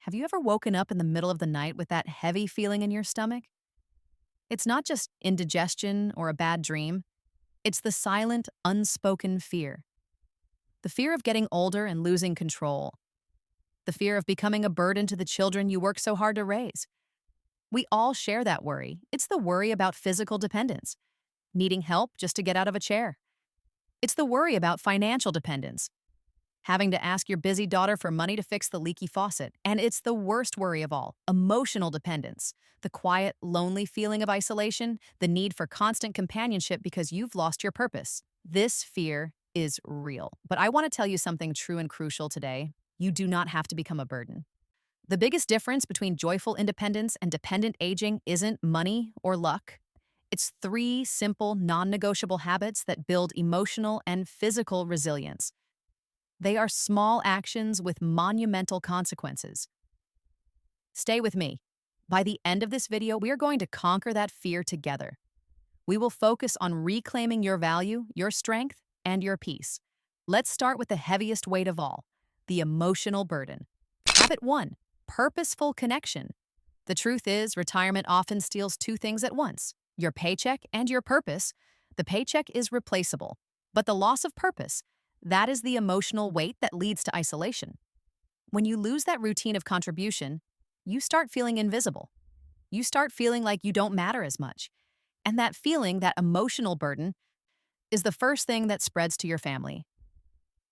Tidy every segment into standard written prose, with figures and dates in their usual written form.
Have you ever woken up in the middle of the night with that heavy feeling in your stomach? It's not just indigestion or a bad dream, it's the silent, unspoken fear. The fear of getting older and losing control. The fear of becoming a burden to the children you work so hard to raise. We all share that worry. It's the worry about physical dependence, needing help just to get out of a chair. It's the worry about financial dependence, having to ask your busy daughter for money to fix the leaky faucet. And it's the worst worry of all, emotional dependence, the quiet, lonely feeling of isolation, the need for constant companionship because you've lost your purpose. This fear is real. But I want to tell you something true and crucial today. You do not have to become a burden. The biggest difference between joyful independence and dependent aging isn't money or luck. It's three simple, non-negotiable habits that build emotional and physical resilience. They are small actions with monumental consequences. Stay with me. By the end of this video, we are going to conquer that fear together. We will focus on reclaiming your value, your strength, and your peace. Let's start with the heaviest weight of all, the emotional burden. Habit 1, purposeful connection. The truth is, retirement often steals two things at once, your paycheck and your purpose. The paycheck is replaceable, but the loss of purpose, that is the emotional weight that leads to isolation. When you lose that routine of contribution, you start feeling invisible. You start feeling like you don't matter as much. And that feeling, that emotional burden, is the first thing that spreads to your family.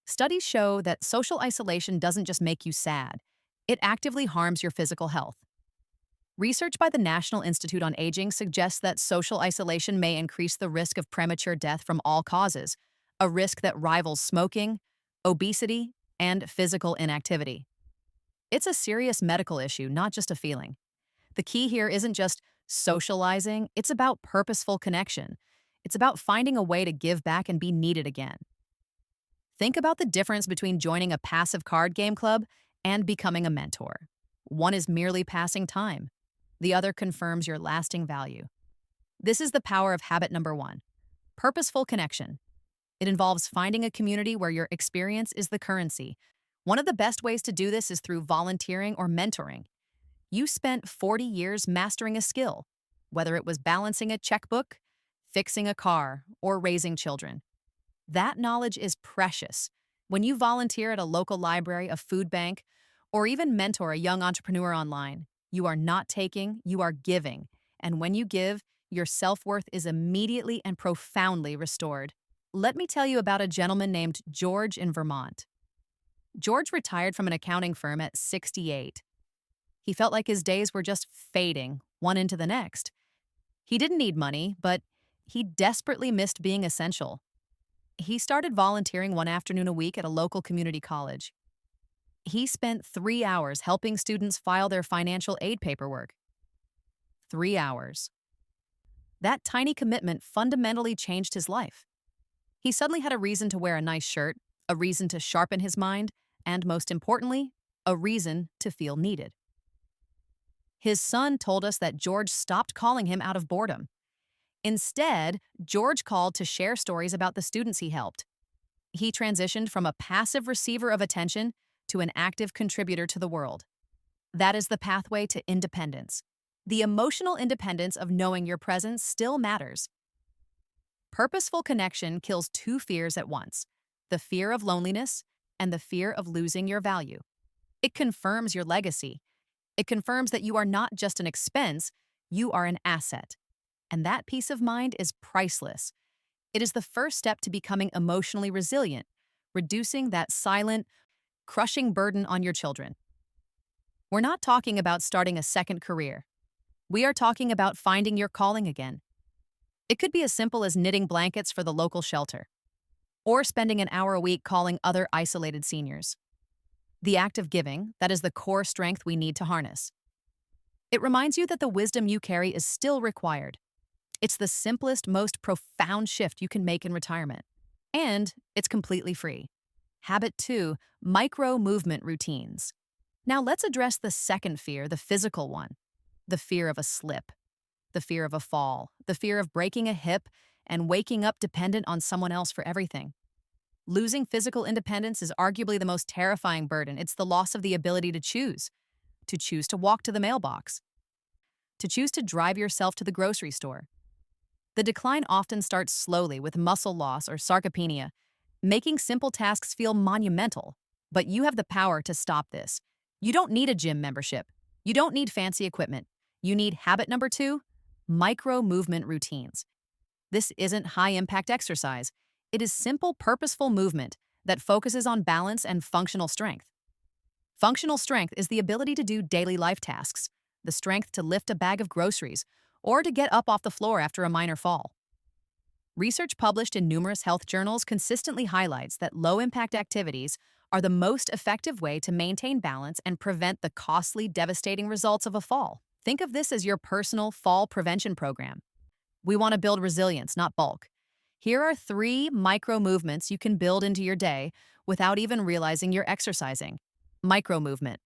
Studies show that social isolation doesn't just make you sad, it actively harms your physical health. Research by the National Institute on Aging suggests that social isolation may increase the risk of premature death from all causes, a risk that rivals smoking, obesity, and physical inactivity. It's a serious medical issue, not just a feeling. The key here isn't just socializing, it's about purposeful connection. It's about finding a way to give back and be needed again. Think about the difference between joining a passive card game club and becoming a mentor. One is merely passing time. The other confirms your lasting value. This is the power of habit number 1, purposeful connection. It involves finding a community where your experience is the currency. One of the best ways to do this is through volunteering or mentoring. You spent 40 years mastering a skill, whether it was balancing a checkbook, fixing a car, or raising children. That knowledge is precious. When you volunteer at a local library, a food bank, or even mentor a young entrepreneur online, you are not taking, you are giving. And when you give, your self-worth is immediately and profoundly restored. Let me tell you about a gentleman named George in Vermont. George retired from an accounting firm at 68. He felt like his days were just fading, one into the next. He didn't need money, but he desperately missed being essential. He started volunteering one afternoon a week at a local community college. He spent 3 hours helping students file their financial aid paperwork. 3 hours. That tiny commitment fundamentally changed his life. He suddenly had a reason to wear a nice shirt, a reason to sharpen his mind, and most importantly, a reason to feel needed. His son told us that George stopped calling him out of boredom. Instead, George called to share stories about the students he helped. He transitioned from a passive receiver of attention to an active contributor to the world. That is the pathway to independence. The emotional independence of knowing your presence still matters. Purposeful connection kills two fears at once, the fear of loneliness and the fear of losing your value. It confirms your legacy. It confirms that you are not just an expense, you are an asset. And that peace of mind is priceless. It is the first step to becoming emotionally resilient, reducing that silent, crushing burden on your children. We're not talking about starting a second career. We are talking about finding your calling again. It could be as simple as knitting blankets for the local shelter, or spending an hour a week calling other isolated seniors. The act of giving, that is the core strength we need to harness. It reminds you that the wisdom you carry is still required. It's the simplest, most profound shift you can make in retirement. And it's completely free. Habit 2, micro-movement routines. Now let's address the second fear, the physical one. The fear of a slip, the fear of a fall, the fear of breaking a hip and waking up dependent on someone else for everything. Losing physical independence is arguably the most terrifying burden. It's the loss of the ability to choose. to choose to walk to the mailbox, to choose to drive yourself to the grocery store. The decline often starts slowly with muscle loss or sarcopenia, making simple tasks feel monumental. But you have the power to stop this. You don't need a gym membership. You don't need fancy equipment. You need habit number 2, micro movement routines. This isn't high-impact exercise. It is simple, purposeful movement that focuses on balance and functional strength. Functional strength is the ability to do daily life tasks, the strength to lift a bag of groceries, or to get up off the floor after a minor fall. Research published in numerous health journals consistently highlights that low-impact activities are the most effective way to maintain balance and prevent the costly, devastating results of a fall. Think of this as your personal fall prevention program. We want to build resilience, not bulk. Here are 3 micro movements you can build into your day without even realizing you're exercising. Micro movement.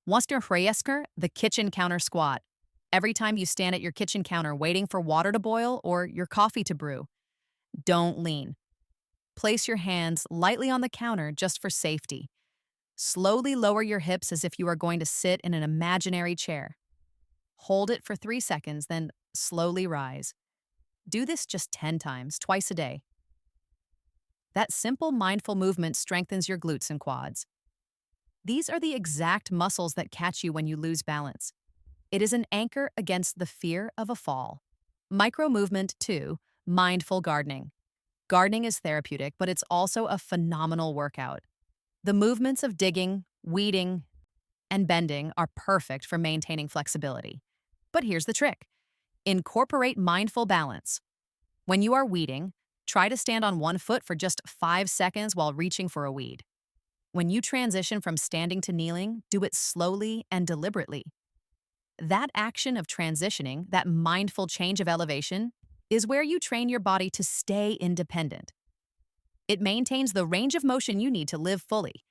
Wasserfräser, the kitchen counter squat. Every time you stand at your kitchen counter waiting for water to boil or your coffee to brew, don't lean. Place your hands lightly on the counter just for safety. Slowly lower your hips as if you are going to sit in an imaginary chair. Hold it for 3 seconds, then slowly rise. Do this just 10 times, twice a day. That simple, mindful movement strengthens your glutes and quads. These are the exact muscles that catch you when you lose balance. It is an anchor against the fear of a fall. Micro movement 2, mindful gardening. Gardening is therapeutic, but it's also a phenomenal workout. The movements of digging, weeding, and bending are perfect for maintaining flexibility. But here's the trick. Incorporate mindful balance. When you are weeding, try to stand on one foot for just 5 seconds while reaching for a weed. When you transition from standing to kneeling, do it slowly and deliberately. That action of transitioning, that mindful change of elevation, is where you train your body to stay independent. It maintains the range of motion you need to live fully.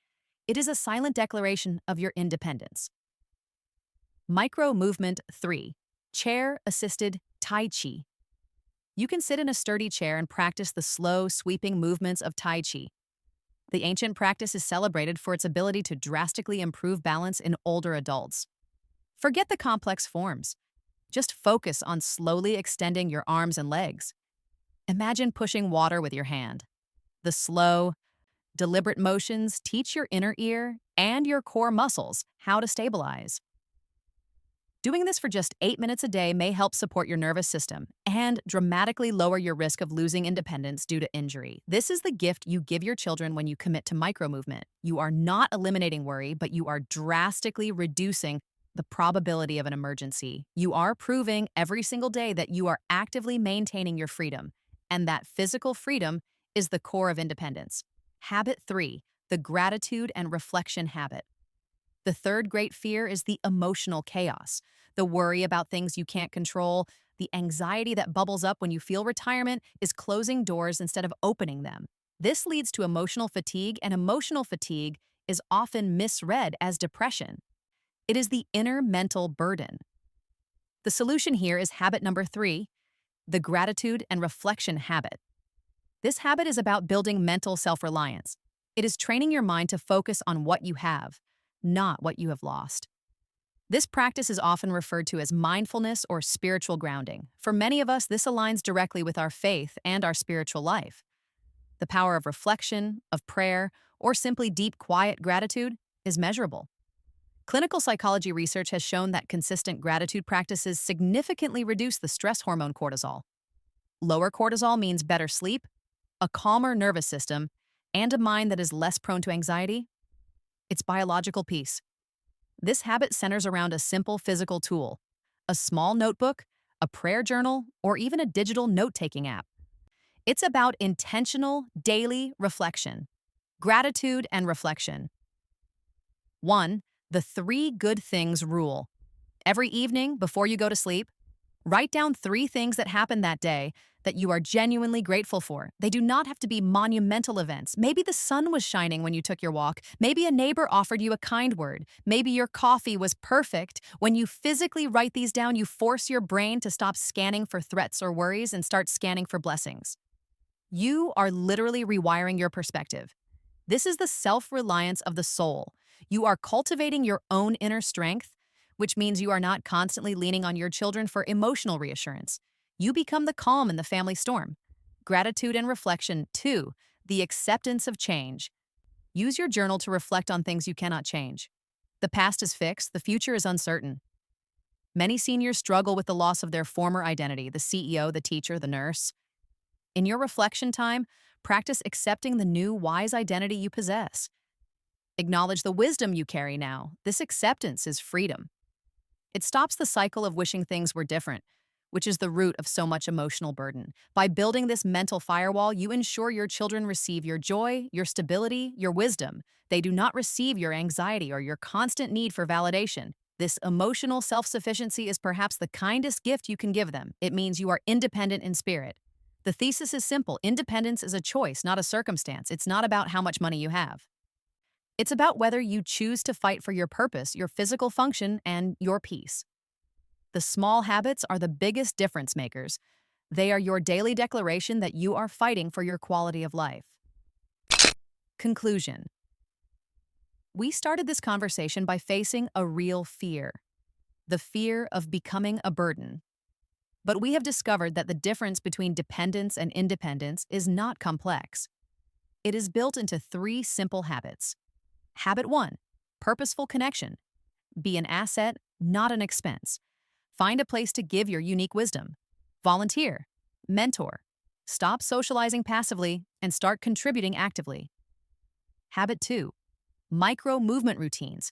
It is a silent declaration of your independence. Micro movement 3, chair-assisted Tai Chi. You can sit in a sturdy chair and practice the slow, sweeping movements of Tai Chi. The ancient practice is celebrated for its ability to drastically improve balance in older adults. Forget the complex forms. Just focus on slowly extending your arms and legs. Imagine pushing water with your hand. The slow, deliberate motions teach your inner ear and your core muscles how to stabilize. Doing this for just 8 minutes a day may help support your nervous system and dramatically lower your risk of losing independence due to injury. This is the gift you give your children when you commit to micromovement. You are not eliminating worry, but you are drastically reducing the probability of an emergency. You are proving every single day that you are actively maintaining your freedom, and that physical freedom is the core of independence. Habit 3, the gratitude and reflection habit. The third great fear is the emotional chaos, the worry about things you can't control, the anxiety that bubbles up when you feel retirement is closing doors instead of opening them. This leads to emotional fatigue, and emotional fatigue is often misread as depression. It is the inner mental burden. The solution here is habit number 3, the gratitude and reflection habit. This habit is about building mental self-reliance. It is training your mind to focus on what you have, not what you have lost. This practice is often referred to as mindfulness or spiritual grounding. For many of us, this aligns directly with our faith and our spiritual life. The power of reflection, of prayer, or simply deep, quiet gratitude is measurable. Clinical psychology research has shown that consistent gratitude practices significantly reduce the stress hormone cortisol. Lower cortisol means better sleep, a calmer nervous system, and a mind that is less prone to anxiety. It's biological peace. This habit centers around a simple physical tool, a small notebook, a prayer journal, or even a digital note-taking app. It's about intentional, daily reflection, gratitude and reflection. 1. The 3 good things rule. Every evening, before you go to sleep, write down 3 things that happened that day that you are genuinely grateful for. They do not have to be monumental events. Maybe the sun was shining when you took your walk. Maybe a neighbor offered you a kind word. Maybe your coffee was perfect. When you physically write these down, you force your brain to stop scanning for threats or worries and start scanning for blessings. You are literally rewiring your perspective. This is the self-reliance of the soul. You are cultivating your own inner strength, which means you are not constantly leaning on your children for emotional reassurance. You become the calm in the family storm. Gratitude and reflection, 2. The acceptance of change. Use your journal to reflect on things you cannot change. The past is fixed, the future is uncertain. Many seniors struggle with the loss of their former identity, the CEO, the teacher, the nurse. In your reflection time, practice accepting the new, wise identity you possess. Acknowledge the wisdom you carry now. This acceptance is freedom. It stops the cycle of wishing things were different, which is the root of so much emotional burden. By building this mental firewall, you ensure your children receive your joy, your stability, your wisdom. They do not receive your anxiety or your constant need for validation. This emotional self-sufficiency is perhaps the kindest gift you can give them. It means you are independent in spirit. The thesis is simple. Independence is a choice, not a circumstance. It's not about how much money you have. It's about whether you choose to fight for your purpose, your physical function, and your peace. The small habits are the biggest difference makers. They are your daily declaration that you are fighting for your quality of life. Conclusion. We started this conversation by facing a real fear, the fear of becoming a burden. But we have discovered that the difference between dependence and independence is not complex. It is built into 3 simple habits. Habit 1, purposeful connection. Be an asset, not an expense. Find a place to give your unique wisdom. Volunteer, mentor. Stop socializing passively and start contributing actively. Habit 2, micro movement routines.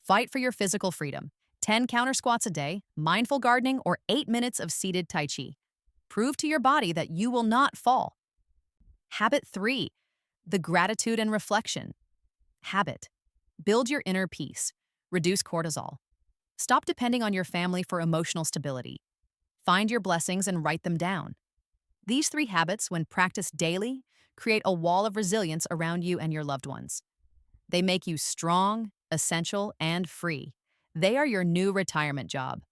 Fight for your physical freedom. 10 counter squats a day, mindful gardening, or 8 minutes of seated Tai Chi. Prove to your body that you will not fall. Habit 3, the gratitude and reflection. Habit. Build your inner peace. Reduce cortisol. Stop depending on your family for emotional stability. Find your blessings and write them down. These 3 habits, when practiced daily, create a wall of resilience around you and your loved ones. They make you strong, essential, and free. They are your new retirement job.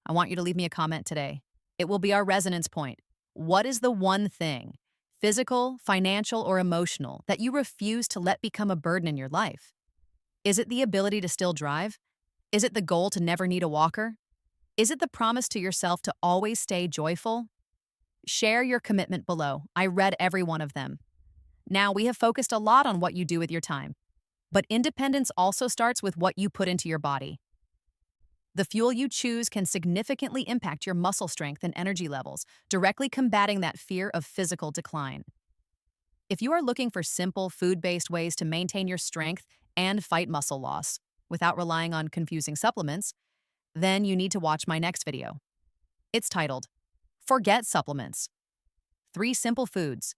I want you to leave me a comment today. It will be our resonance point. What is the one thing, physical, financial, or emotional, that you refuse to let become a burden in your life? Is it the ability to still drive? Is it the goal to never need a walker? Is it the promise to yourself to always stay joyful? Share your commitment below. I read every one of them. Now, we have focused a lot on what you do with your time. But independence also starts with what you put into your body. The fuel you choose can significantly impact your muscle strength and energy levels, directly combating that fear of physical decline. If you are looking for simple, food-based ways to maintain your strength and fight muscle loss without relying on confusing supplements, then you need to watch my next video. It's titled, Forget Supplements. 3 Simple Foods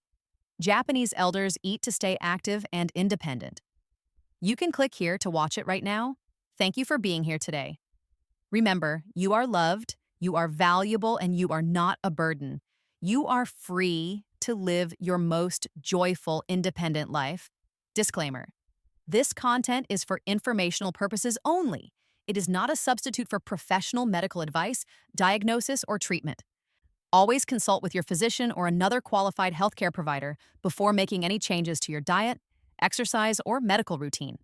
Japanese Elders Eat to Stay Active and Independent. You can click here to watch it right now. Thank you for being here today. Remember, you are loved, you are valuable, and you are not a burden. You are free to live your most joyful, independent life. Disclaimer. This content is for informational purposes only. It is not a substitute for professional medical advice, diagnosis, or treatment. Always consult with your physician or another qualified healthcare provider before making any changes to your diet, exercise, or medical routine.